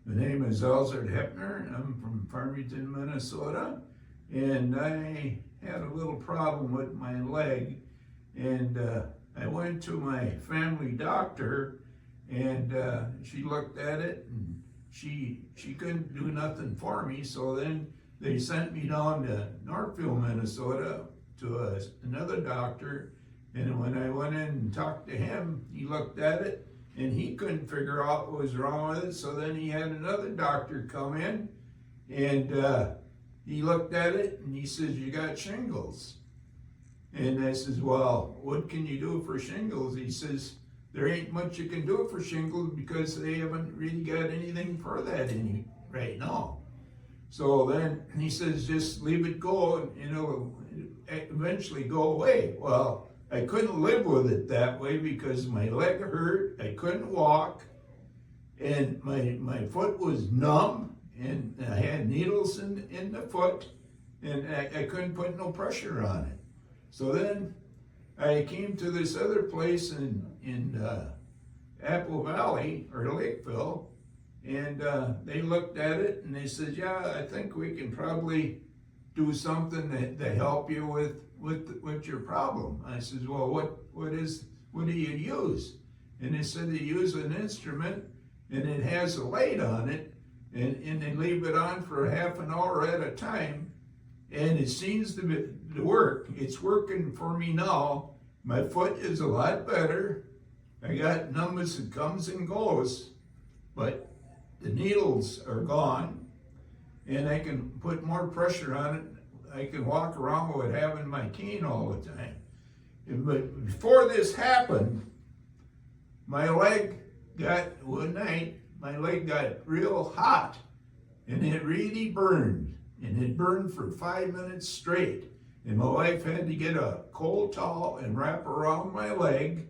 The name is Elzard Hepner. I'm from Farmington, Minnesota, and I had a little problem with my leg, and I went to my family doctor, and she looked at it, and she couldn't do nothing for me. So then they sent me down to Northfield, Minnesota, to another doctor. And when I went in and talked to him, he looked at it, and he couldn't figure out what was wrong with it. So then he had another doctor come in, and he looked at it, and he says, "You got shingles." And I says, "Well, what can you do for shingles?" He says, "There ain't much you can do for shingles because they haven't really got anything for that right now." So then he says, "Just leave it go, and it'll eventually go away." Well, I couldn't live with it that way because my leg hurt, I couldn't walk, and my foot was numb, and I had needles in the foot, and I couldn't put no pressure on it. So then I came to this other place in Apple Valley, or Lakeville, and they looked at it, and they said, "Yeah, I think we can probably do something to help you with your problem." I said, "Well, what do you use?" And they said they use an instrument, and it has a light on it, and they leave it on for half an hour at a time, and it seems to work. It's working for me now. My foot is a lot better. I got numbness that comes and goes, but the needles are gone, and I can put more pressure on it. I can walk around with having my cane all the time. But before this happened, one night, my leg got real hot, and it really burned. And it burned for 5 minutes straight. And my wife had to get a cold towel and wrap around my leg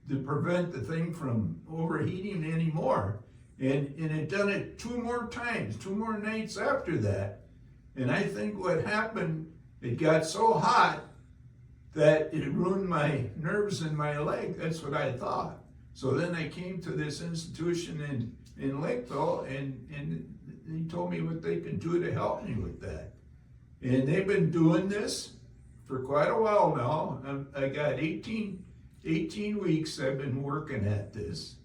to prevent the thing from overheating anymore. And it done it 2 more times, 2 more nights after that. And I think what happened, it got so hot that it ruined my nerves in my leg. That's what I thought. So then I came to this institution in Lakeville, and they told me what they could do to help me with that. And they've been doing this for quite a while now. I got 18 weeks I've been working at this.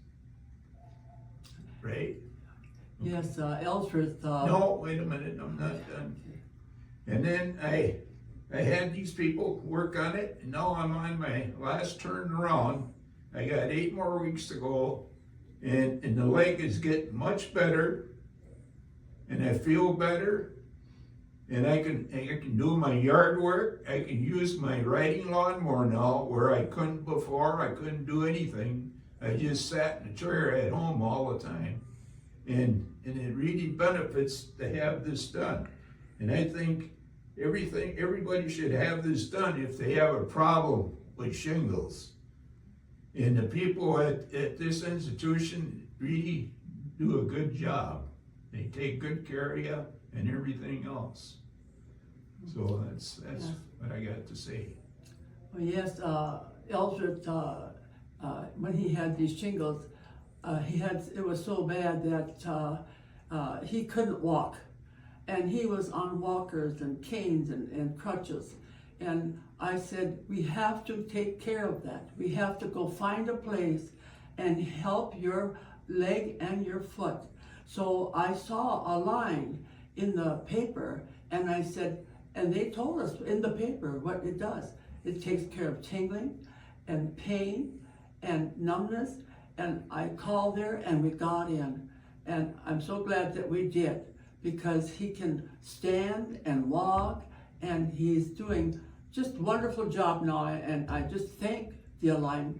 Right? Yes, Ellsworth. No, wait a minute, I'm not done. And then I had these people work on it, and now I'm on my last turn around. I got 8 more weeks to go, and the leg is getting much better, and I feel better, and I can do my yard work. I can use my riding lawnmower now, where I couldn't before. I couldn't do anything. I just sat in a chair at home all the time. And it really benefits to have this done. And I think everybody should have this done if they have a problem with shingles. And the people at this institution really do a good job. They take good care of you and everything else. So that's what I got to say. Well, yes, Ellsworth, when he had these shingles, it was so bad that he couldn't walk, and he was on walkers and canes and crutches. And I said, we have to take care of that. We have to go find a place and help your leg and your foot. So I saw a line in the paper, and I said, and they told us in the paper what it does. It takes care of tingling and pain and numbness. And I called there, and we got in. And I'm so glad that we did, because he can stand and walk, and he's doing just a wonderful job now. And I just thank the Align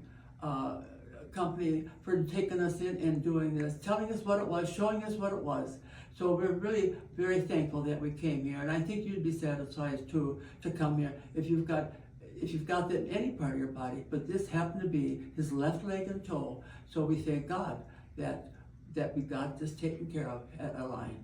company for taking us in and doing this, telling us what it was, showing us what it was. So we're really very thankful that we came here. And I think you'd be satisfied too to come here if you've got that in any part of your body, but this happened to be his left leg and toe. So we thank God that we got this taken care of at Align.